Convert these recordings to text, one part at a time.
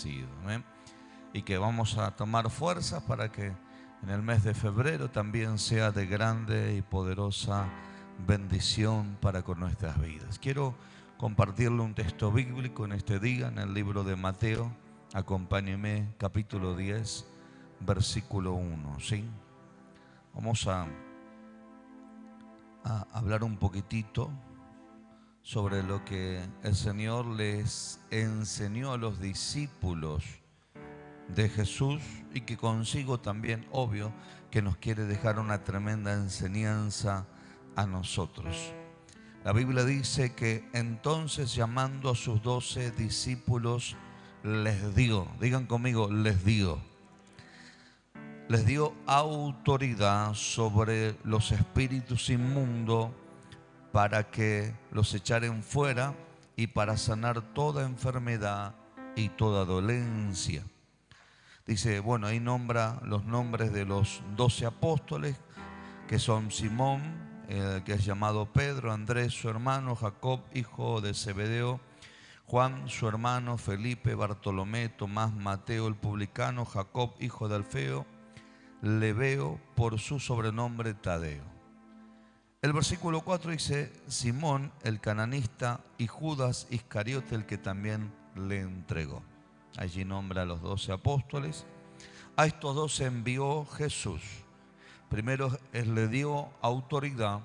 bendecido. Amén. Y que vamos a tomar fuerzas para que en el mes de febrero también sea de grande y poderosa bendición para con nuestras vidas. Quiero compartirle un texto bíblico en este día, en el libro de Mateo. Acompáñeme, capítulo 10, versículo 1, ¿sí? Vamos a hablar un poquitito sobre lo que el Señor les enseñó a los discípulos de Jesús y que consigo también, obvio, que nos quiere dejar una tremenda enseñanza a nosotros. La Biblia dice que entonces, llamando a sus 12 discípulos, les dio, digan conmigo, les dio autoridad sobre los espíritus inmundos para que los echaren fuera y para sanar toda enfermedad y toda dolencia. Dice, bueno, ahí nombra los nombres de los 12 apóstoles, que son Simón, que es llamado Pedro, Andrés, su hermano, Jacob, hijo de Zebedeo, Juan, su hermano, Felipe, Bartolomé, Tomás, Mateo, el publicano, Jacob, hijo de Alfeo, Lebeo, por su sobrenombre Tadeo. El versículo 4 dice, Simón, el cananista, y Judas Iscariote, el que también le entregó. Allí nombra a los 12 apóstoles. A estos 12 envió Jesús. Primero le dio autoridad,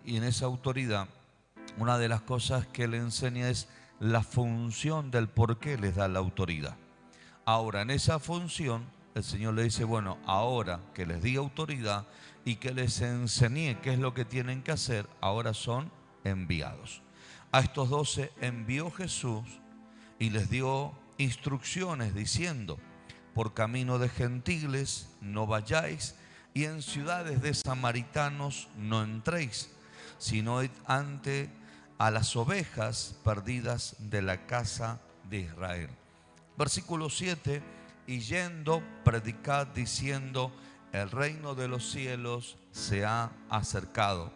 y en esa autoridad una de las cosas que le enseña es la función del por qué les da la autoridad. Ahora, en esa función, el Señor le dice, bueno, ahora que les di autoridad y que les enseñé qué es lo que tienen que hacer, ahora son enviados. A estos 12 envió Jesús y les dio instrucciones diciendo, por camino de gentiles no vayáis y en ciudades de samaritanos no entréis, sino id ante a las ovejas perdidas de la casa de Israel. Versículo 7, y yendo, predicad diciendo, el reino de los cielos se ha acercado.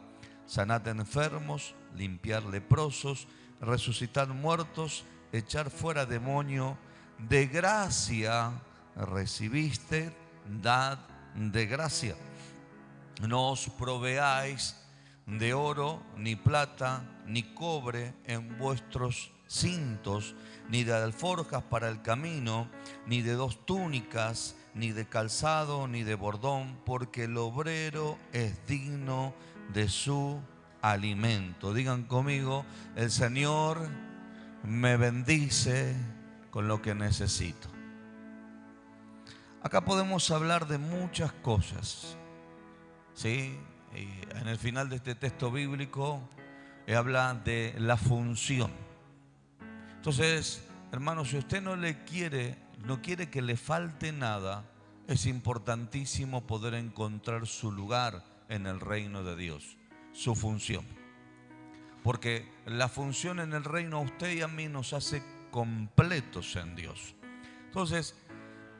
Sanad enfermos, limpiar leprosos, resucitar muertos, echar fuera demonio. De gracia recibiste, dad de gracia. No os proveáis de oro, ni plata, ni cobre en vuestros cintos, ni de alforjas para el camino, ni de 2 túnicas, ni de calzado, ni de bordón, porque el obrero es digno de su alimento. Digan conmigo, el Señor me bendice con lo que necesito. Acá podemos hablar de muchas cosas, ¿sí? Y en el final de este texto bíblico habla de la función. Entonces, hermanos, si usted no quiere que le falte nada, es importantísimo poder encontrar su lugar en el reino de Dios, su función. Porque la función en el reino a usted y a mí nos hace completos en Dios. Entonces,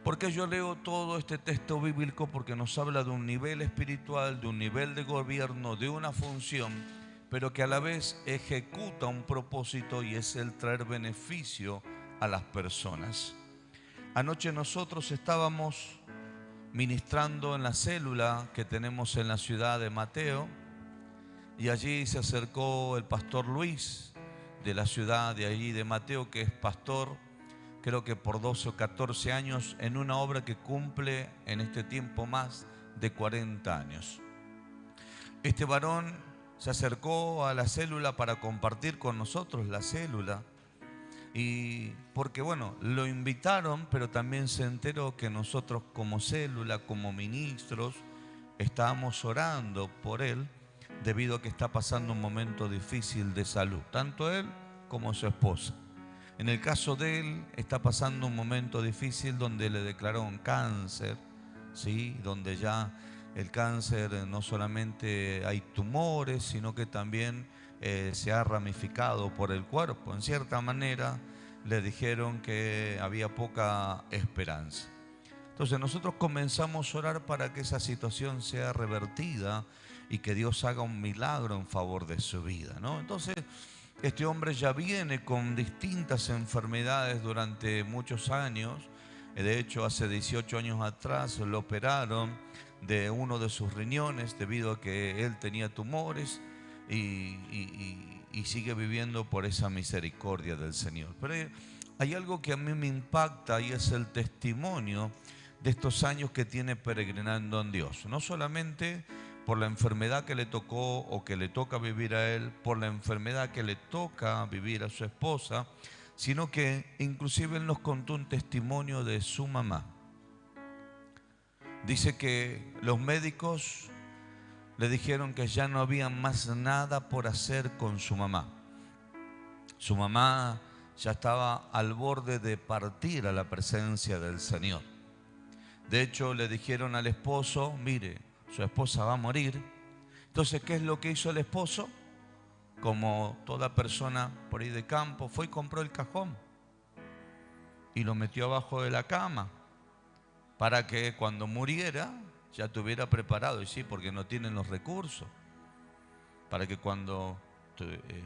¿por qué yo leo todo este texto bíblico? Porque nos habla de un nivel espiritual, de un nivel de gobierno, de una función, pero que a la vez ejecuta un propósito, y es el traer beneficio a las personas. Anoche nosotros estábamos ministrando en la célula que tenemos en la ciudad de Mateo, y allí se acercó el pastor Luis de la ciudad de allí de Mateo, que es pastor creo que por 12 o 14 años en una obra que cumple en este tiempo más de 40 años. Este varón se acercó a la célula para compartir con nosotros la célula, y porque bueno, lo invitaron, pero también se enteró que nosotros como célula, como ministros, estábamos orando por él debido a que está pasando un momento difícil de salud, tanto él como su esposa. En el caso de él, está pasando un momento difícil donde le declararon cáncer, ¿sí? Donde ya el cáncer no solamente hay tumores, sino que también se ha ramificado por el cuerpo. En cierta manera, le dijeron que había poca esperanza. Entonces nosotros comenzamos a orar para que esa situación sea revertida y que Dios haga un milagro en favor de su vida, ¿no? Entonces, Este hombre ya viene con distintas enfermedades durante muchos años. De hecho, hace 18 años atrás lo operaron de uno de sus riñones debido a que él tenía tumores y sigue viviendo por esa misericordia del Señor. Pero hay algo que a mí me impacta y es el testimonio de estos años que tiene peregrinando en Dios. No solamente por la enfermedad que le tocó o que le toca vivir a él, por la enfermedad que le toca vivir a su esposa, sino que inclusive él nos contó un testimonio de su mamá. Dice que los médicos le dijeron que ya no había más nada por hacer con su mamá. Su mamá ya estaba al borde de partir a la presencia del Señor. De hecho, le dijeron al esposo, mire, su esposa va a morir. Entonces, ¿qué es lo que hizo el esposo? Como toda persona por ahí de campo, fue y compró el cajón y lo metió abajo de la cama para que cuando muriera ya estuviera preparado. Y sí, porque no tienen los recursos. Para que cuando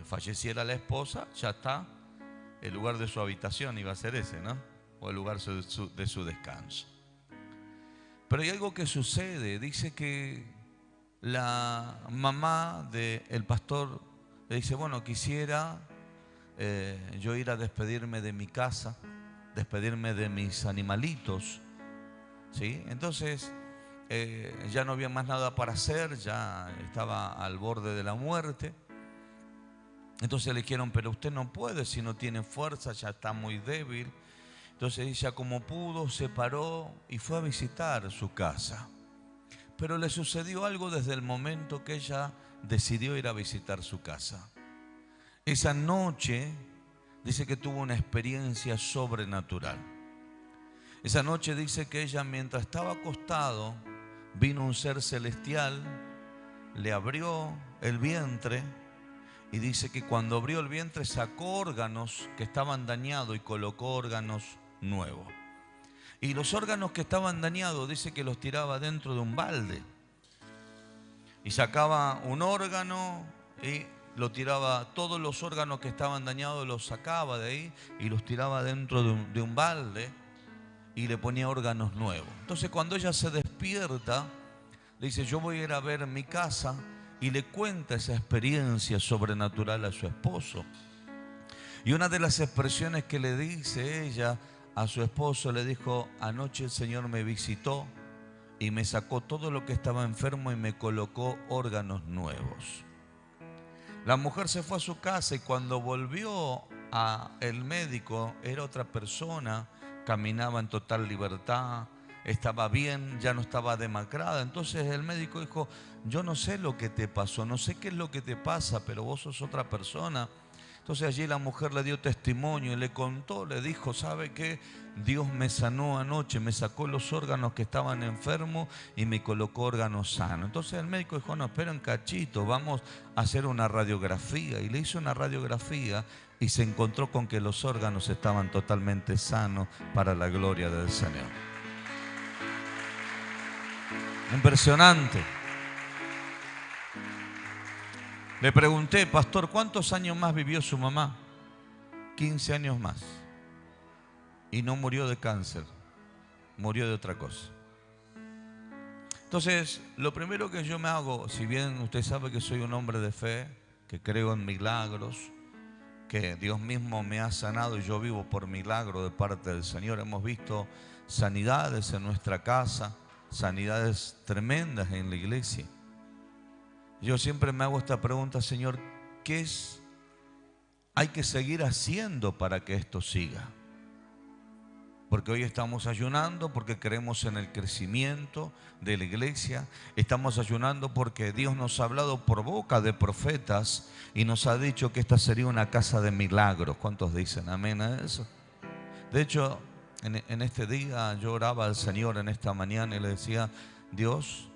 falleciera la esposa, ya está, el lugar de su habitación iba a ser ese, ¿no? O el lugar de su descanso. Pero hay algo que sucede. Dice que la mamá del pastor le dice, bueno, quisiera yo ir a despedirme de mi casa, despedirme de mis animalitos, ¿sí? Entonces ya no había más nada para hacer, ya estaba al borde de la muerte. Entonces le dijeron, pero usted no puede si no tiene fuerza, ya está muy débil. Entonces ella, como pudo, se paró y fue a visitar su casa. Pero le sucedió algo desde el momento que ella decidió ir a visitar su casa. Esa noche dice que tuvo una experiencia sobrenatural. Esa noche dice que ella, mientras estaba acostado, vino un ser celestial, le abrió el vientre y dice que cuando abrió el vientre sacó órganos que estaban dañados y colocó órganos nuevos. Y los órganos que estaban dañados dice que los tiraba dentro de un balde. Y sacaba un órgano y lo tiraba, todos los órganos que estaban dañados los sacaba de ahí y los tiraba dentro de un balde y le ponía órganos nuevos. Entonces cuando ella se despierta, le dice, yo voy a ir a ver mi casa, y le cuenta esa experiencia sobrenatural a su esposo. Y una de las expresiones que le dice ella a su esposo, le dijo, anoche el Señor me visitó y me sacó todo lo que estaba enfermo y me colocó órganos nuevos. La mujer se fue a su casa y cuando volvió el médico era otra persona, caminaba en total libertad, estaba bien, ya no estaba demacrada. Entonces el médico dijo, yo no sé lo que te pasó, no sé qué es lo que te pasa, pero vos sos otra persona. Entonces allí la mujer le dio testimonio y le contó, le dijo, ¿sabe qué? Dios me sanó anoche, me sacó los órganos que estaban enfermos y me colocó órganos sanos. Entonces el médico dijo, no, espera un cachito, vamos a hacer una radiografía. Y le hizo una radiografía y se encontró con que los órganos estaban totalmente sanos para la gloria del Señor. Impresionante. Le pregunté, pastor, ¿cuántos años más vivió su mamá? 15 años más. Y no murió de cáncer, murió de otra cosa. Entonces, lo primero que yo me hago, si bien usted sabe que soy un hombre de fe, que creo en milagros, que Dios mismo me ha sanado y yo vivo por milagro de parte del Señor. Hemos visto sanidades en nuestra casa, sanidades tremendas en la iglesia. Yo siempre me hago esta pregunta, Señor, ¿qué hay que seguir haciendo para que esto siga? Porque hoy estamos ayunando porque creemos en el crecimiento de la iglesia. Estamos ayunando porque Dios nos ha hablado por boca de profetas y nos ha dicho que esta sería una casa de milagros. ¿Cuántos dicen amén a eso? De hecho, en este día yo oraba al Señor en esta mañana y le decía, Dios,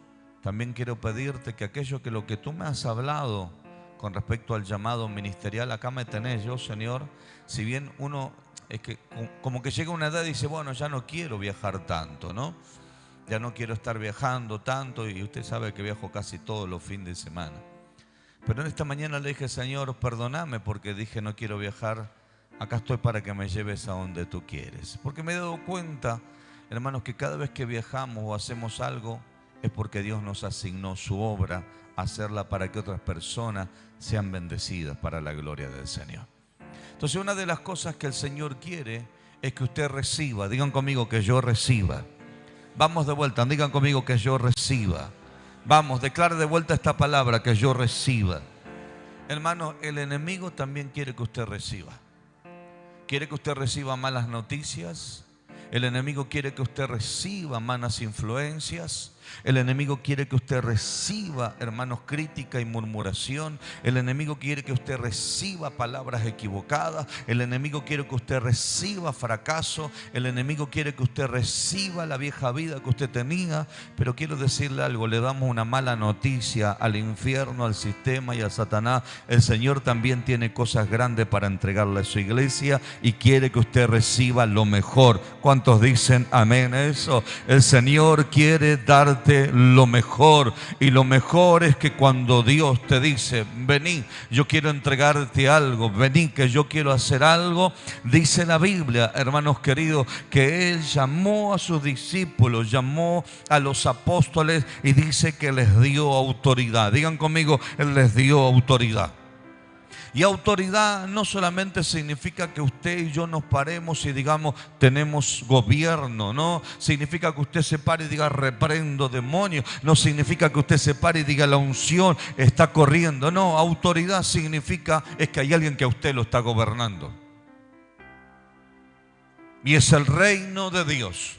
también quiero pedirte que aquello que lo que tú me has hablado con respecto al llamado ministerial, acá me tenés yo, Señor. Si bien uno es que como que llega una edad y dice, bueno, ya no quiero viajar tanto, ¿no? Ya no quiero estar viajando tanto, y usted sabe que viajo casi todos los fines de semana. Pero en esta mañana le dije, Señor, perdóname porque dije no quiero viajar. Acá estoy para que me lleves a donde tú quieres. Porque me he dado cuenta, hermanos, que cada vez que viajamos o hacemos algo es porque Dios nos asignó su obra, hacerla para que otras personas sean bendecidas para la gloria del Señor. Entonces, una de las cosas que el Señor quiere es que usted reciba. Digan conmigo que yo reciba. Vamos de vuelta, digan conmigo que yo reciba. Vamos, declare de vuelta esta palabra, que yo reciba. Hermano, el enemigo también quiere que usted reciba. Quiere que usted reciba malas noticias. El enemigo quiere que usted reciba malas influencias. El enemigo quiere que usted reciba, hermanos, crítica y murmuración. El enemigo quiere que usted reciba palabras equivocadas. El enemigo quiere que usted reciba fracaso. El enemigo quiere que usted reciba la vieja vida que usted tenía. Pero quiero decirle algo, le damos una mala noticia al infierno, al sistema y a Satanás. El Señor también tiene cosas grandes para entregarle a su iglesia y quiere que usted reciba lo mejor. ¿Cuántos dicen amén a eso? El Señor quiere darte lo mejor, y lo mejor es que cuando Dios te dice, vení, yo quiero entregarte algo, vení, que yo quiero hacer algo, dice la Biblia, hermanos queridos, que Él llamó a sus discípulos, llamó a los apóstoles y dice que les dio autoridad. Digan conmigo, Él les dio autoridad. Y autoridad no solamente significa que usted y yo nos paremos y digamos tenemos gobierno, no significa que usted se pare y diga reprendo demonios, no significa que usted se pare y diga la unción está corriendo, no, autoridad significa es que hay alguien que a usted lo está gobernando. Y es el reino de Dios.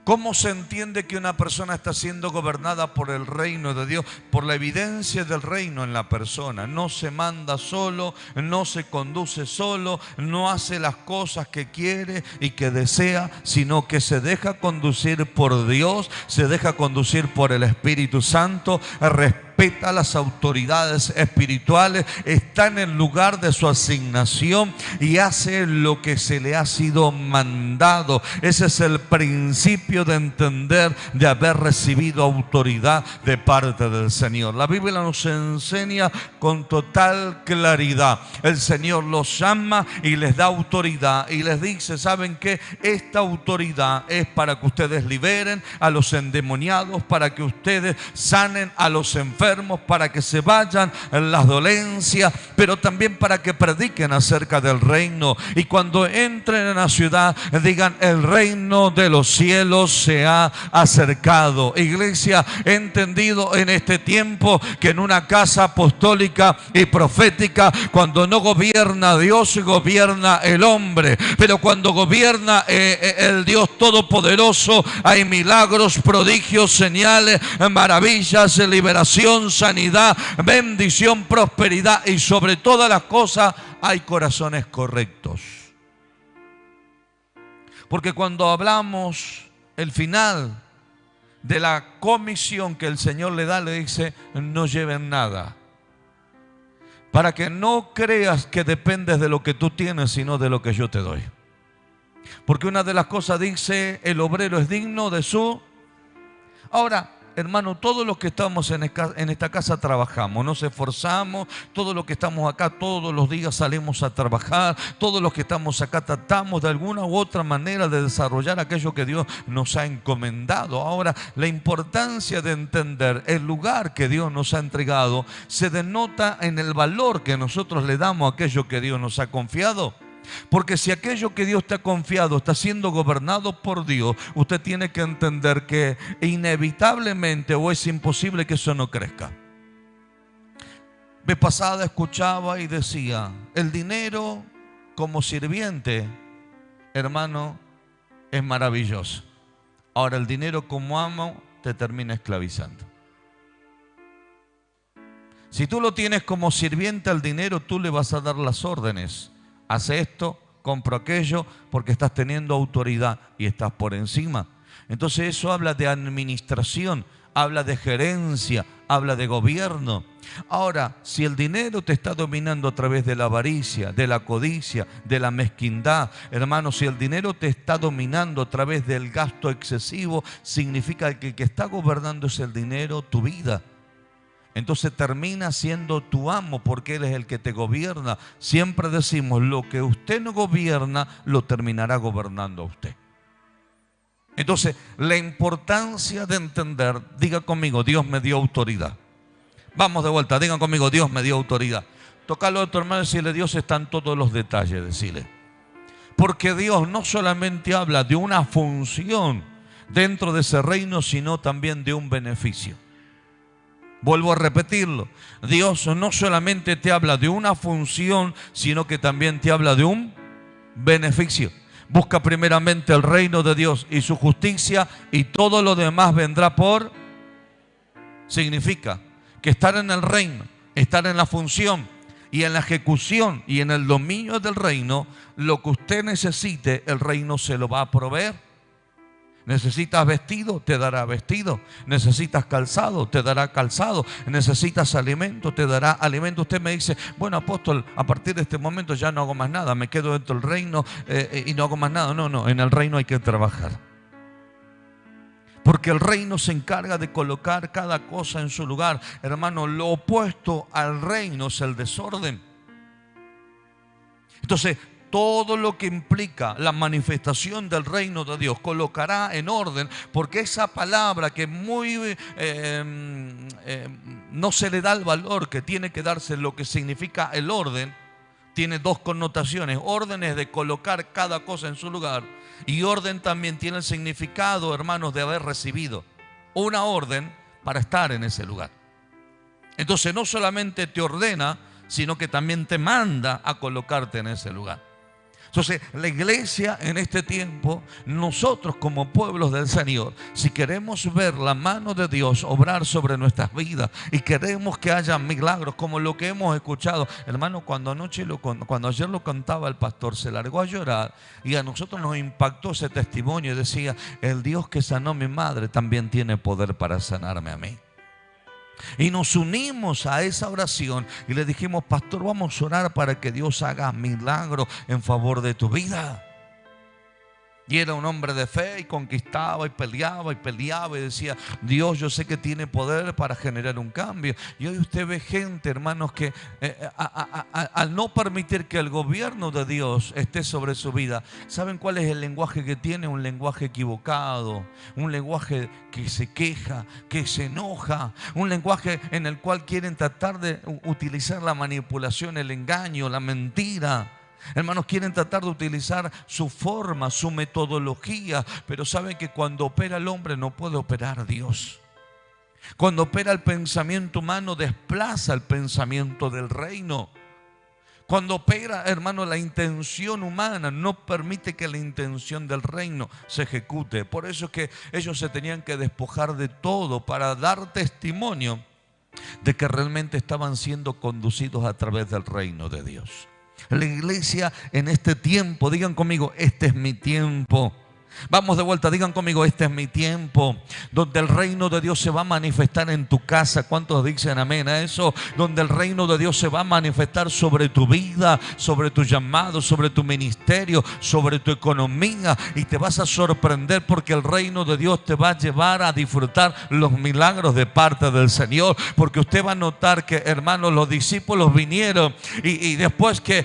¿Cómo se entiende que una persona está siendo gobernada por el reino de Dios? Por la evidencia del reino en la persona. No se manda solo, no se conduce solo, no hace las cosas que quiere y que desea, sino que se deja conducir por Dios, se deja conducir por el Espíritu Santo, respeta las autoridades espirituales, está en el lugar de su asignación y hace lo que se le ha sido mandado. Ese es el principio de entender, de haber recibido autoridad de parte del Señor. La Biblia nos enseña con total claridad. El Señor los llama y les da autoridad y les dice, ¿saben qué? Esta autoridad es para que ustedes liberen a los endemoniados, para que ustedes sanen a los enfermos, para que se vayan las dolencias, pero también para que prediquen acerca del reino. Y cuando entren en la ciudad, digan, el reino de los cielos se ha acercado. Iglesia, he entendido en este tiempo que en una casa apostólica y profética, cuando no gobierna Dios, gobierna el hombre. Pero cuando gobierna el Dios Todopoderoso, hay milagros, prodigios, señales, maravillas, liberación, sanidad, bendición, prosperidad y sobre todas las cosas hay corazones correctos. Porque cuando hablamos el final de la comisión que el Señor le da, le dice, no lleven nada. Para que no creas que dependes de lo que tú tienes, sino de lo que yo te doy. Porque una de las cosas dice, el obrero es digno de su... Ahora, hermano, todos los que estamos en esta casa trabajamos, nos esforzamos, todos los que estamos acá todos los días salimos a trabajar, todos los que estamos acá tratamos de alguna u otra manera de desarrollar aquello que Dios nos ha encomendado. Ahora, la importancia de entender el lugar que Dios nos ha entregado se denota en el valor que nosotros le damos a aquello que Dios nos ha confiado. Porque si aquello que Dios te ha confiado está siendo gobernado por Dios, usted tiene que entender que inevitablemente o es imposible que eso no crezca. Vez pasada escuchaba y decía, el dinero como sirviente, hermano, es maravilloso. Ahora el dinero como amo te termina esclavizando. Si tú lo tienes como sirviente al dinero, tú le vas a dar las órdenes. Hace esto, compro aquello, porque estás teniendo autoridad y estás por encima. Entonces eso habla de administración, habla de gerencia, habla de gobierno. Ahora, si el dinero te está dominando a través de la avaricia, de la codicia, de la mezquindad, hermano, si el dinero te está dominando a través del gasto excesivo, significa que el que está gobernando es el dinero, tu vida. entonces termina siendo tu amo porque Él es el que te gobierna. Siempre decimos, lo que usted no gobierna, lo terminará gobernando a usted. Entonces, la importancia de entender, diga conmigo, Dios me dio autoridad. Vamos de vuelta, digan conmigo, Dios me dio autoridad. Tócalo a tu hermano y decirle, Dios está en todos los detalles, decirle. Porque Dios no solamente habla de una función dentro de ese reino, sino también de un beneficio. Vuelvo a repetirlo. Dios no solamente te habla de una función, sino que también te habla de un beneficio. Busca primeramente el reino de Dios y su justicia, y todo lo demás vendrá por. Significa que estar en el reino, estar en la función y en la ejecución y en el dominio del reino, lo que usted necesite, el reino se lo va a proveer. Necesitas vestido, te dará vestido. Necesitas calzado, te dará calzado. Necesitas alimento, te dará alimento. Usted me dice, bueno, apóstol, a partir de este momento ya no hago más nada, me quedo dentro del reino y no hago más nada. No, en el reino hay que trabajar. Porque el reino se encarga de colocar cada cosa en su lugar. Hermano, lo opuesto al reino es el desorden. Entonces, todo lo que implica la manifestación del reino de Dios colocará en orden, porque esa palabra que no se le da el valor que tiene que darse, lo que significa el orden, tiene dos connotaciones. Orden es de colocar cada cosa en su lugar, y orden también tiene el significado, hermanos, de haber recibido una orden para estar en ese lugar. Entonces no solamente te ordena, sino que también te manda a colocarte en ese lugar. Entonces, la iglesia en este tiempo, nosotros como pueblos del Señor, si queremos ver la mano de Dios obrar sobre nuestras vidas y queremos que haya milagros como lo que hemos escuchado, hermano, cuando ayer lo contaba el pastor, se largó a llorar y a nosotros nos impactó ese testimonio y decía, el Dios que sanó a mi madre también tiene poder para sanarme a mí. Y nos unimos a esa oración y le dijimos, pastor, vamos a orar para que Dios haga milagros en favor de tu vida. Y era un hombre de fe y conquistaba y peleaba y decía, Dios, yo sé que tiene poder para generar un cambio. Y hoy usted ve gente, hermanos, que al no permitir que el gobierno de Dios esté sobre su vida, ¿saben cuál es el lenguaje que tiene? Un lenguaje equivocado, un lenguaje que se queja, que se enoja, un lenguaje en el cual quieren tratar de utilizar la manipulación, el engaño, la mentira. Hermanos, quieren tratar de utilizar su forma, su metodología, pero saben que cuando opera el hombre no puede operar Dios. Cuando opera el pensamiento humano desplaza el pensamiento del reino. Cuando opera, hermano, la intención humana no permite que la intención del reino se ejecute. Por eso es que ellos se tenían que despojar de todo para dar testimonio de que realmente estaban siendo conducidos a través del reino de Dios. La iglesia en este tiempo, digan conmigo, este es mi tiempo. Vamos de vuelta, digan conmigo, este es mi tiempo, donde el reino de Dios se va a manifestar en tu casa. ¿Cuántos dicen amén a eso? Donde el reino de Dios se va a manifestar sobre tu vida, sobre tu llamado, sobre tu ministerio, sobre tu economía, y te vas a sorprender porque el reino de Dios te va a llevar a disfrutar los milagros de parte del Señor, porque usted va a notar que, hermanos, los discípulos vinieron y después que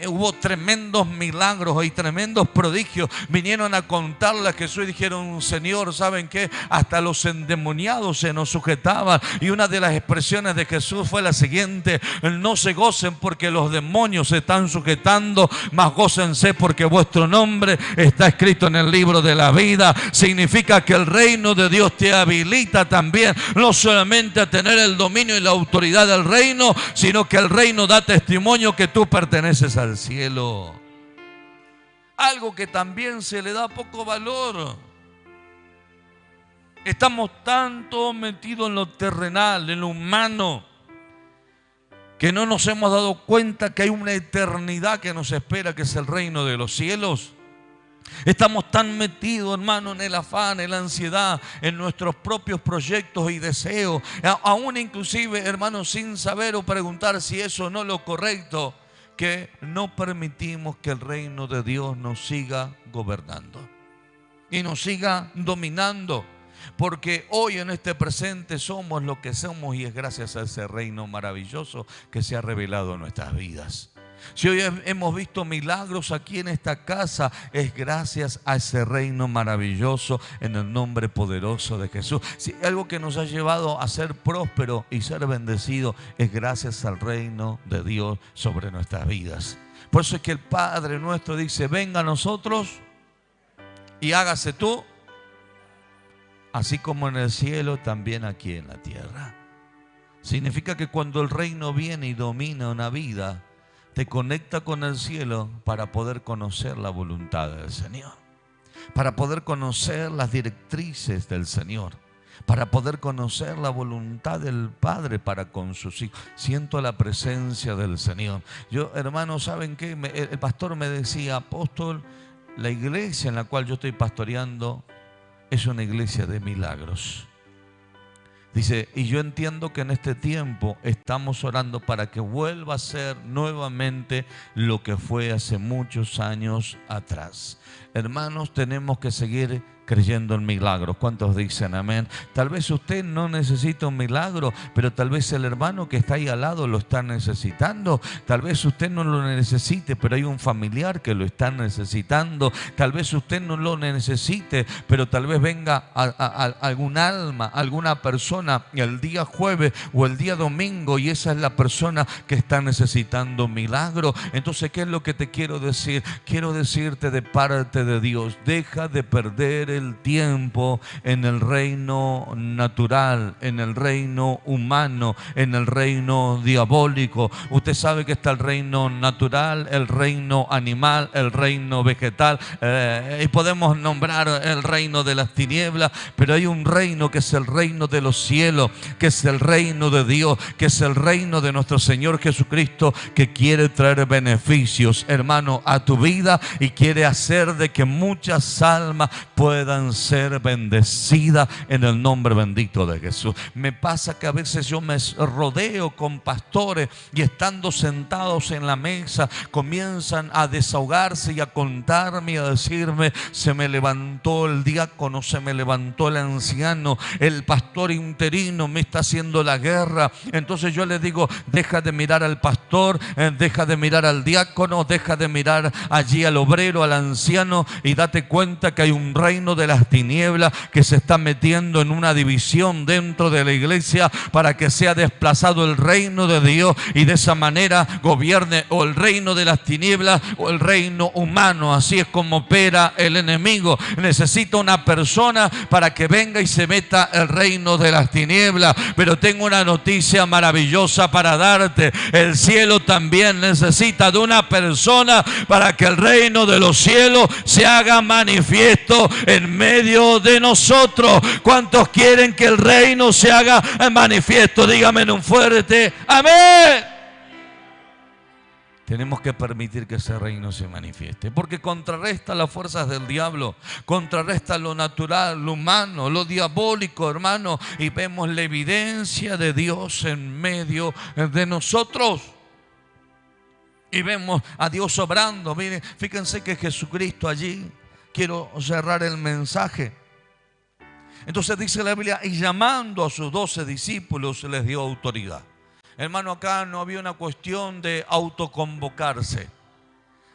hubo tremendos milagros y tremendos prodigios, vinieron a contarle a Jesús y dijeron, Señor, ¿saben qué? Hasta los endemoniados se nos sujetaban. Y una de las expresiones de Jesús fue la siguiente: no se gocen porque los demonios se están sujetando, mas gócense porque vuestro nombre está escrito en el libro de la vida. Significa que el reino de Dios te habilita también, no solamente a tener el dominio y la autoridad del reino, sino que el reino da testimonio que tú perteneces al cielo. Algo que también se le da poco valor. Estamos tanto metidos en lo terrenal, en lo humano, que no nos hemos dado cuenta que hay una eternidad que nos espera, que es el reino de los cielos. Estamos tan metidos, hermano, en el afán, en la ansiedad, en nuestros propios proyectos y deseos, aún inclusive, hermano, sin saber o preguntar si eso o no es lo correcto, que no permitimos que el reino de Dios nos siga gobernando y nos siga dominando. Porque hoy en este presente somos lo que somos y es gracias a ese reino maravilloso que se ha revelado en nuestras vidas. Si hoy hemos visto milagros aquí en esta casa, es gracias a ese reino maravilloso en el nombre poderoso de Jesús. Si algo que nos ha llevado a ser próspero y ser bendecido, es gracias al reino de Dios sobre nuestras vidas. Por eso es que el Padre nuestro dice: venga a nosotros y hágase tú, así como en el cielo, también aquí en la tierra. Significa que cuando el reino viene y domina una vida, te conecta con el cielo para poder conocer la voluntad del Señor, para poder conocer las directrices del Señor, para poder conocer la voluntad del Padre para con sus hijos. Siento la presencia del Señor. Yo, hermanos, ¿saben qué? El pastor me decía: apóstol, la iglesia en la cual yo estoy pastoreando es una iglesia de milagros. Dice, y yo entiendo que en este tiempo estamos orando para que vuelva a ser nuevamente lo que fue hace muchos años atrás. Hermanos, tenemos que seguir creyendo en milagros. ¿Cuántos dicen amén? Tal vez usted no necesita un milagro, pero tal vez el hermano que está ahí al lado lo está necesitando. Tal vez usted no lo necesite, pero hay un familiar que lo está necesitando. Tal vez usted no lo necesite, pero tal vez venga algún alma, alguna persona el día jueves o el día domingo, y esa es la persona que está necesitando un milagro. Entonces, ¿qué es lo que te quiero decir? Quiero decirte de parte de Dios: deja de perder el tiempo en el reino natural, en el reino humano, en el reino diabólico. Usted sabe que está el reino natural, el reino animal, el reino vegetal, y podemos nombrar el reino de las tinieblas, pero hay un reino que es el reino de los cielos, que es el reino de Dios, que es el reino de nuestro Señor Jesucristo, que quiere traer beneficios, hermano, a tu vida, y quiere hacer de que muchas almas puedan ser bendecidas en el nombre bendito de Jesús. Me pasa que a veces yo me rodeo con pastores y estando sentados en la mesa comienzan a desahogarse y a contarme y a decirme: se me levantó el diácono, se me levantó el anciano, el pastor interino me está haciendo la guerra. Entonces yo les digo: deja de mirar al pastor, deja de mirar al diácono, deja de mirar allí al obrero, al anciano, y date cuenta que hay un reino de las tinieblas que se está metiendo en una división dentro de la iglesia para que sea desplazado el reino de Dios y de esa manera gobierne o el reino de las tinieblas o el reino humano. Así es como opera el enemigo. Necesita una persona para que venga y se meta el reino de las tinieblas. Pero tengo una noticia maravillosa para darte: el cielo también necesita de una persona para que el reino de los cielos se haga manifiesto en medio de nosotros. ¿Cuántos quieren que el reino se haga manifiesto? Dígame en un fuerte amén. Tenemos que permitir que ese reino se manifieste, porque contrarresta las fuerzas del diablo, contrarresta lo natural, lo humano, lo diabólico, hermano, y vemos la evidencia de Dios en medio de nosotros. Y vemos a Dios obrando. Miren, fíjense que Jesucristo allí, quiero cerrar el mensaje. Entonces dice la Biblia: y llamando a sus 12 discípulos les dio autoridad. Hermano, acá no había una cuestión de autoconvocarse.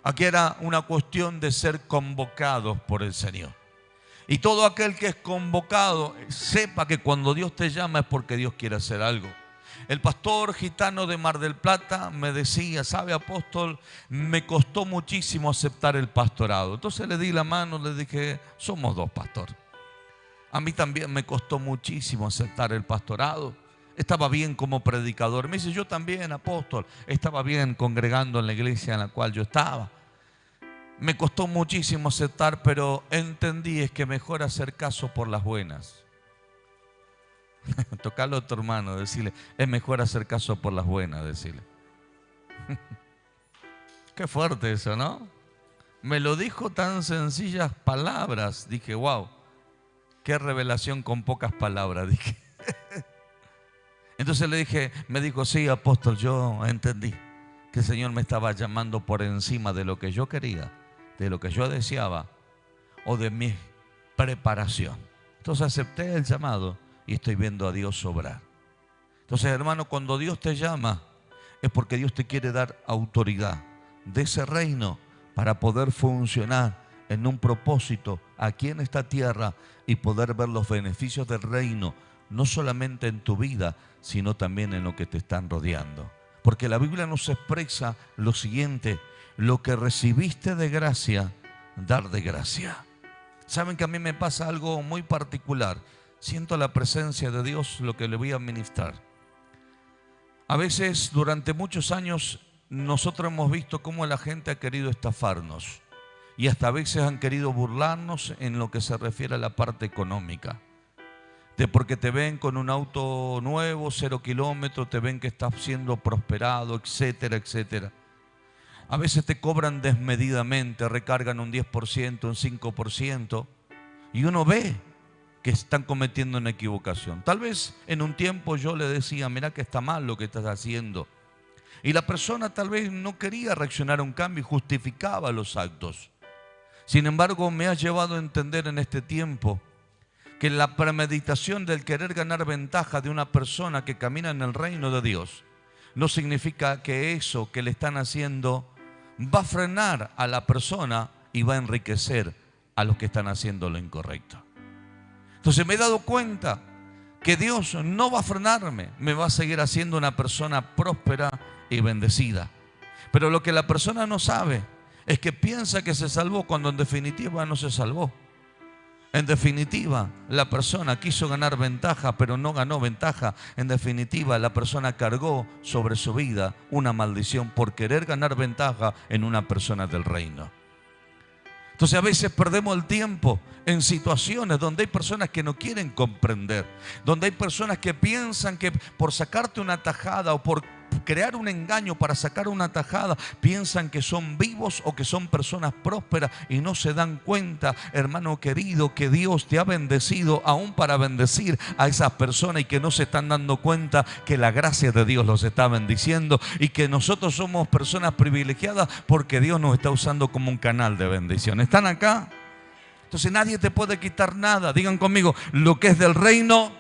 Aquí era una cuestión de ser convocados por el Señor. Y todo aquel que es convocado, sepa que cuando Dios te llama es porque Dios quiere hacer algo. El pastor gitano de Mar del Plata me decía: sabe, apóstol, me costó muchísimo aceptar el pastorado. Entonces le di la mano, le dije: somos dos, pastor. A mí también me costó muchísimo aceptar el pastorado. Estaba bien como predicador. Me dice: yo también, apóstol, estaba bien congregando en la iglesia en la cual yo estaba. Me costó muchísimo aceptar, pero entendí es que mejor hacer caso por las buenas. Tocarlo a tu hermano, decirle: es mejor hacer caso por las buenas, decirle. Qué fuerte eso, ¿no? Me lo dijo tan sencillas palabras. Dije: wow, qué revelación con pocas palabras, dije. Entonces le dije, me dijo: sí, apóstol, yo entendí que el Señor me estaba llamando por encima de lo que yo quería, de lo que yo deseaba o de mi preparación. Entonces acepté el llamado y estoy viendo a Dios obrar. Entonces, hermano, cuando Dios te llama, es porque Dios te quiere dar autoridad de ese reino para poder funcionar en un propósito aquí en esta tierra y poder ver los beneficios del reino, no solamente en tu vida, sino también en lo que te están rodeando. Porque la Biblia nos expresa lo siguiente: lo que recibiste de gracia, dar de gracia. Saben que a mí me pasa algo muy particular. Siento la presencia de Dios, lo que le voy a ministrar. A veces, durante muchos años, nosotros hemos visto cómo la gente ha querido estafarnos. Y hasta a veces han querido burlarnos en lo que se refiere a la parte económica. Porque te ven con un auto nuevo, 0 kilómetros, te ven que estás siendo prosperado, etcétera, etcétera. A veces te cobran desmedidamente, recargan un 10%, un 5%, y uno ve que están cometiendo una equivocación. Tal vez en un tiempo yo le decía, mira que está mal lo que estás haciendo. Y la persona tal vez no quería reaccionar a un cambio y justificaba los actos. Sin embargo, me ha llevado a entender en este tiempo que la premeditación del querer ganar ventaja de una persona que camina en el reino de Dios no significa que eso que le están haciendo va a frenar a la persona y va a enriquecer a los que están haciendo lo incorrecto. Entonces me he dado cuenta que Dios no va a frenarme, me va a seguir haciendo una persona próspera y bendecida. Pero lo que la persona no sabe es que piensa que se salvó cuando en definitiva no se salvó. En definitiva, la persona quiso ganar ventaja, pero no ganó ventaja. En definitiva, la persona cargó sobre su vida una maldición por querer ganar ventaja en una persona del reino. Entonces a veces perdemos el tiempo en situaciones donde hay personas que no quieren comprender, donde hay personas que piensan que por sacarte una tajada o por crear un engaño para sacar una tajada, piensan que son vivos o que son personas prósperas y no se dan cuenta, hermano querido, que Dios te ha bendecido aún para bendecir a esas personas y que no se están dando cuenta que la gracia de Dios los está bendiciendo y que nosotros somos personas privilegiadas porque Dios nos está usando como un canal de bendición. ¿Están acá? Entonces nadie te puede quitar nada. Digan conmigo, lo que es del reino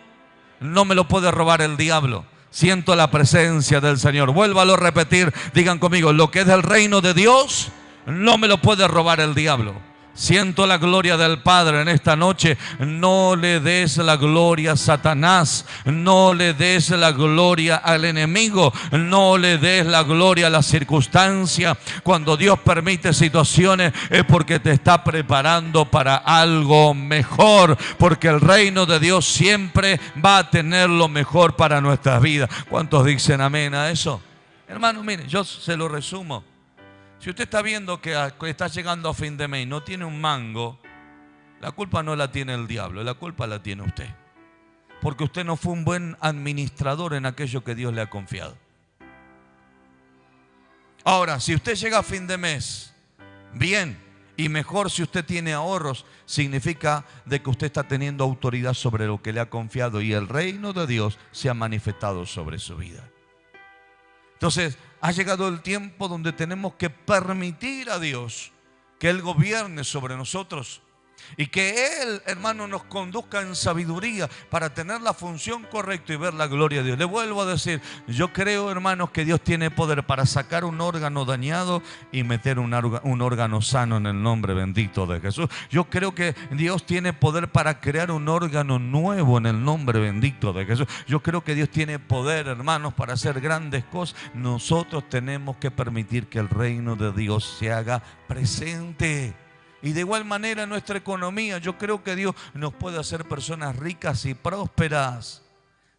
no me lo puede robar el diablo. Siento la presencia del Señor. Vuélvalo a repetir. Digan conmigo, lo que es del reino de Dios no me lo puede robar el diablo. Siento la gloria del Padre en esta noche. No le des la gloria a Satanás. No le des la gloria al enemigo. No le des la gloria a la circunstancia. Cuando Dios permite situaciones es porque te está preparando para algo mejor. Porque el reino de Dios siempre va a tener lo mejor para nuestras vidas. ¿Cuántos dicen amén a eso? Hermano, mire, yo se lo resumo. Si usted está viendo que está llegando a fin de mes y no tiene un mango, la culpa no la tiene el diablo, la culpa la tiene usted. Porque usted no fue un buen administrador en aquello que Dios le ha confiado. Ahora, si usted llega a fin de mes, bien, y mejor si usted tiene ahorros, significa de que usted está teniendo autoridad sobre lo que le ha confiado y el reino de Dios se ha manifestado sobre su vida. Entonces, ha llegado el tiempo donde tenemos que permitir a Dios que Él gobierne sobre nosotros y que Él, hermano, nos conduzca en sabiduría para tener la función correcta y ver la gloria de Dios. Le vuelvo a decir, yo creo, hermanos, que Dios tiene poder para sacar un órgano dañado y meter un órgano sano en el nombre bendito de Jesús. Yo creo que Dios tiene poder para crear un órgano nuevo en el nombre bendito de Jesús. Yo creo que Dios tiene poder, hermanos, para hacer grandes cosas. Nosotros tenemos que permitir que el reino de Dios se haga presente. Y de igual manera nuestra economía, yo creo que Dios nos puede hacer personas ricas y prósperas.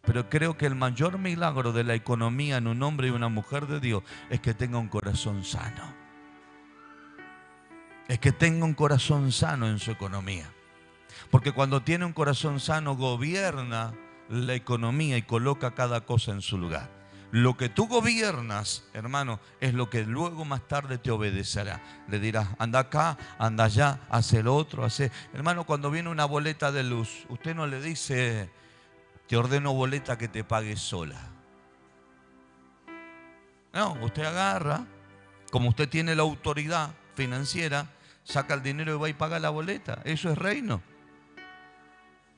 Pero creo que el mayor milagro de la economía en un hombre y una mujer de Dios es que tenga un corazón sano. Es que tenga un corazón sano en su economía. Porque cuando tiene un corazón sano, gobierna la economía y coloca cada cosa en su lugar. Lo que tú gobiernas, hermano, es lo que luego más tarde te obedecerá. Le dirás, anda acá, anda allá, hace el otro, hace... Hermano, cuando viene una boleta de luz, usted no le dice, te ordeno boleta que te pagues sola. No, usted agarra, como usted tiene la autoridad financiera, saca el dinero y va y paga la boleta. Eso es reino.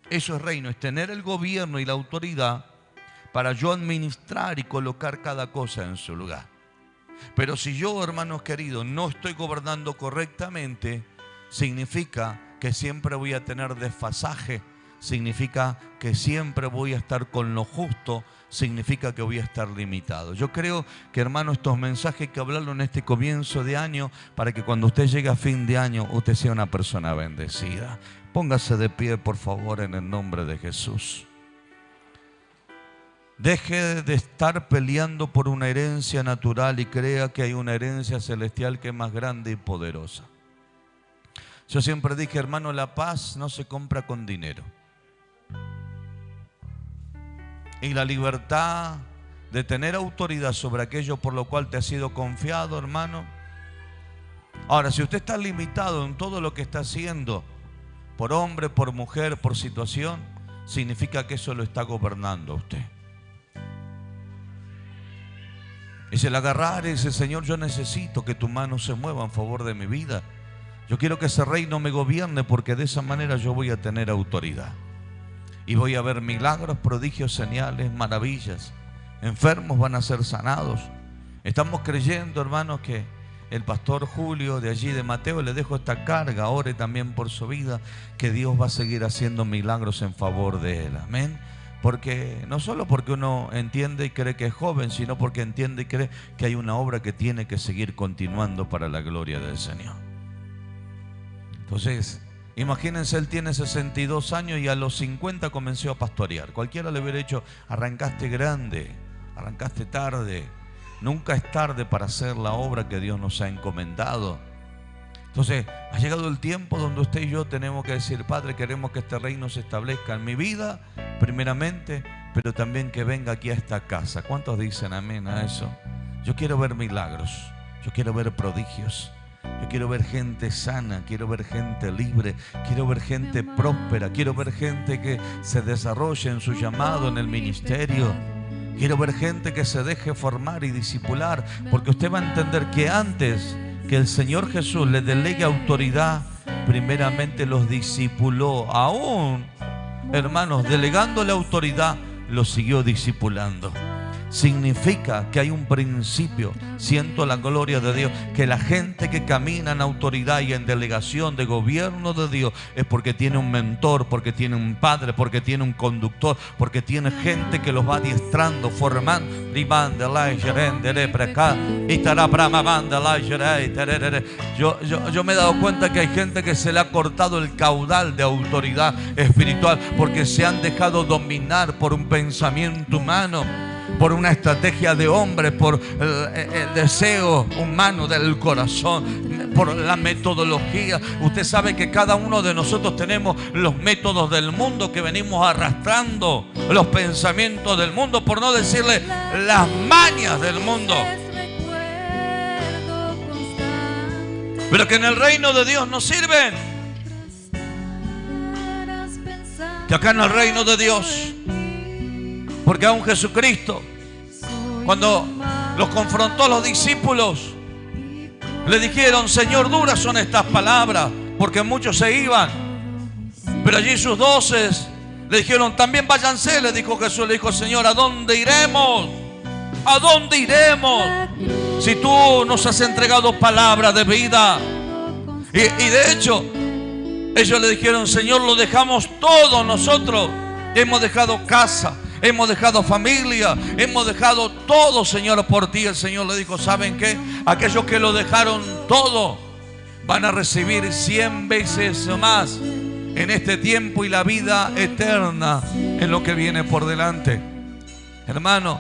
Eso es reino, es tener el gobierno y la autoridad para yo administrar y colocar cada cosa en su lugar. Pero si yo, hermanos queridos, no estoy gobernando correctamente, significa que siempre voy a tener desfasaje, significa que siempre voy a estar con lo justo, significa que voy a estar limitado. Yo creo que, hermano, estos mensajes hay que hablarlo en este comienzo de año para que cuando usted llegue a fin de año usted sea una persona bendecida. Póngase de pie, por favor, en el nombre de Jesús. Deje de estar peleando por una herencia natural y crea que hay una herencia celestial que es más grande y poderosa. Yo siempre dije, hermano, la paz no se compra con dinero. Y la libertad de tener autoridad sobre aquello por lo cual te ha sido confiado, hermano. Ahora, si usted está limitado en todo lo que está haciendo, por hombre, por mujer, por situación, significa que eso lo está gobernando a usted. Y se le agarrar y dice, Señor, yo necesito que tu mano se mueva en favor de mi vida. Yo quiero que ese reino me gobierne porque de esa manera yo voy a tener autoridad. Y voy a ver milagros, prodigios, señales, maravillas. Enfermos van a ser sanados. Estamos creyendo, hermanos, que el pastor Julio de allí de Mateo, le dejo esta carga, ore también por su vida, que Dios va a seguir haciendo milagros en favor de él. Amén. Porque no solo porque uno entiende y cree que es joven, sino porque entiende y cree que hay una obra que tiene que seguir continuando para la gloria del Señor. Entonces, imagínense, él tiene 62 años y a los 50 comenzó a pastorear. Cualquiera le hubiera dicho, arrancaste grande, arrancaste tarde. Nunca es tarde para hacer la obra que Dios nos ha encomendado. Entonces, ha llegado el tiempo donde usted y yo tenemos que decir, Padre, queremos que este reino se establezca en mi vida, primeramente, pero también que venga aquí a esta casa. ¿Cuántos dicen amén a eso? Yo quiero ver milagros, yo quiero ver prodigios, yo quiero ver gente sana, quiero ver gente libre, quiero ver gente próspera, quiero ver gente que se desarrolle en su llamado en el ministerio. Quiero ver gente que se deje formar y discipular, porque usted va a entender que antes que el Señor Jesús le delegue autoridad, primeramente los discipuló. Aún, hermanos, delegándole autoridad, los siguió discipulando. Significa que hay un principio, siento la gloria de Dios, que la gente que camina en autoridad y en delegación de gobierno de Dios es porque tiene un mentor, porque tiene un padre, porque tiene un conductor, porque tiene gente que los va adiestrando, formando. Yo me he dado cuenta que hay gente que se le ha cortado el caudal de autoridad espiritual porque se han dejado dominar por un pensamiento humano, por una estrategia de hombre, por el deseo humano del corazón, por la metodología. Usted sabe que cada uno de nosotros tenemos los métodos del mundo que venimos arrastrando, los pensamientos del mundo, por no decirle las mañas del mundo. Pero que en el reino de Dios no sirven. Que acá en el reino de Dios, porque aún Jesucristo, cuando los confrontó a los discípulos, le dijeron, Señor, duras son estas palabras, porque muchos se iban. Pero allí sus 12 le dijeron, también váyanse, le dijo Jesús. Le dijo, Señor, ¿a dónde iremos? ¿A dónde iremos? Si tú nos has entregado palabra de vida. Y de hecho, ellos le dijeron, Señor, lo dejamos todo nosotros. Hemos dejado casa, hemos dejado familia, hemos dejado todo, Señor, por ti. El Señor le dijo, ¿saben qué? Aquellos que lo dejaron todo van a recibir 100 veces más en este tiempo y la vida eterna en lo que viene por delante. Hermano,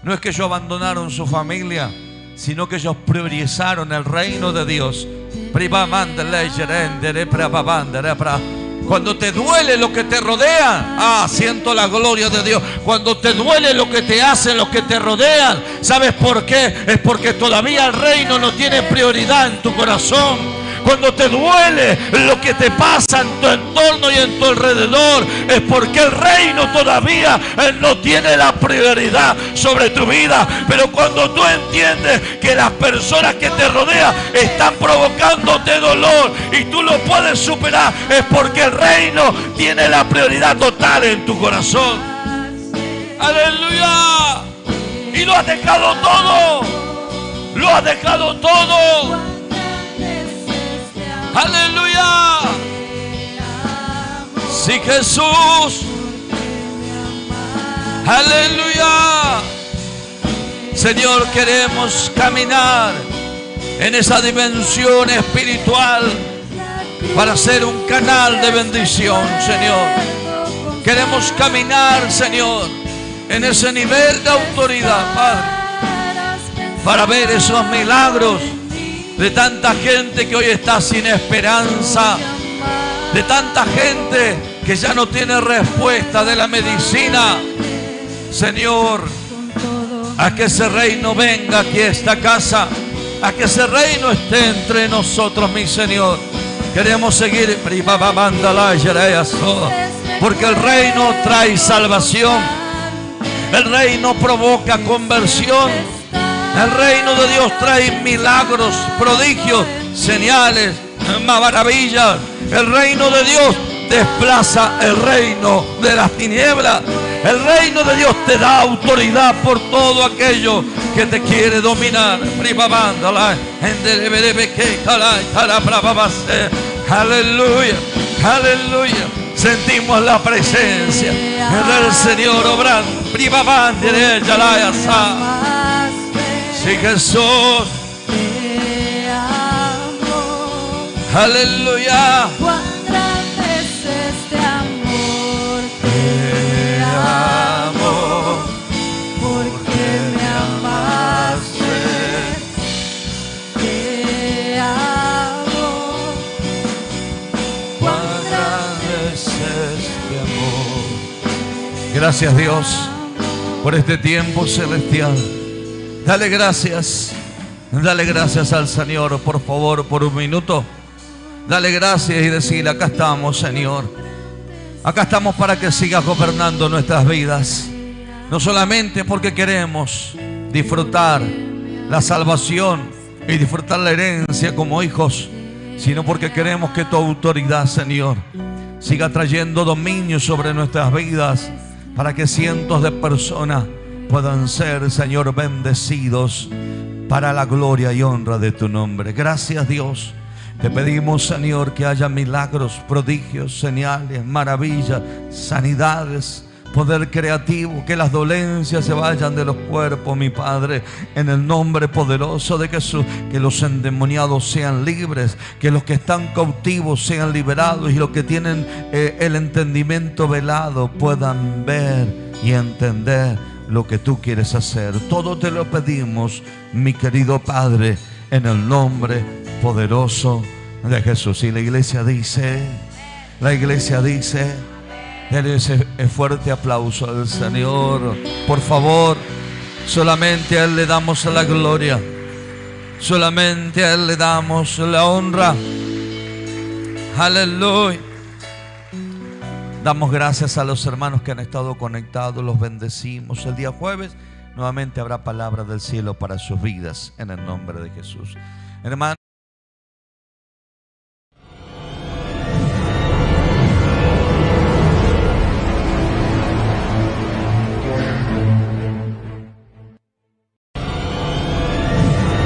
no es que ellos abandonaron su familia, sino que ellos priorizaron el reino de Dios. Cuando te duele lo que te rodea, siento la gloria de Dios. Cuando te duele lo que te hacen los que te rodean, ¿sabes por qué? Es porque todavía el reino no tiene prioridad en tu corazón. cuando te duele lo que te pasa en tu entorno y en tu alrededor, es porque el reino todavía no tiene la prioridad sobre tu vida. Pero cuando tú entiendes que las personas que te rodean están provocándote dolor y tú lo puedes superar, es porque el reino tiene la prioridad total en tu corazón. Aleluya. Y lo has dejado todo. Lo has dejado todo. Aleluya. Sí, Jesús. Aleluya. Señor, queremos caminar en esa dimensión espiritual para ser un canal de bendición, Señor. Queremos caminar, Señor, en ese nivel de autoridad, Padre, para ver esos milagros de tanta gente que hoy está sin esperanza, de tanta gente que ya no tiene respuesta de la medicina. Señor, a que ese reino venga aquí a esta casa, a que ese reino esté entre nosotros, mi Señor. Queremos seguir, porque el reino trae salvación, el reino provoca conversión, el reino de Dios trae milagros, prodigios, señales, maravillas. El reino de Dios desplaza el reino de las tinieblas. El reino de Dios te da autoridad por todo aquello que te quiere dominar. Aleluya, aleluya. Sentimos la presencia del Señor obrando. Sí, Jesús. Aleluya. Gracias, Dios, por este tiempo celestial. Dale gracias al Señor, por favor, por un minuto. Dale gracias y decirle: acá estamos, Señor. Acá estamos para que sigas gobernando nuestras vidas. No solamente porque queremos disfrutar la salvación y disfrutar la herencia como hijos, sino porque queremos que tu autoridad, Señor, siga trayendo dominio sobre nuestras vidas, para que cientos de personas puedan ser, Señor, bendecidos para la gloria y honra de tu nombre. Gracias, Dios. Te pedimos, Señor, que haya milagros, prodigios, señales, maravillas, sanidades, poder creativo, que las dolencias se vayan de los cuerpos, mi Padre, en el nombre poderoso de Jesús. Que los endemoniados sean libres, que los que están cautivos sean liberados, y los que tienen el entendimiento velado puedan ver y entender lo que tú quieres hacer. Todo te lo pedimos, mi querido Padre, en el nombre poderoso de Jesús. Y la iglesia dice, denle ese fuerte aplauso al Señor. Por favor, solamente a Él le damos la gloria, solamente a Él le damos la honra. Aleluya. Damos gracias a los hermanos que han estado conectados, los bendecimos. El día jueves nuevamente habrá palabra del cielo para sus vidas, en el nombre de Jesús. Hermanos.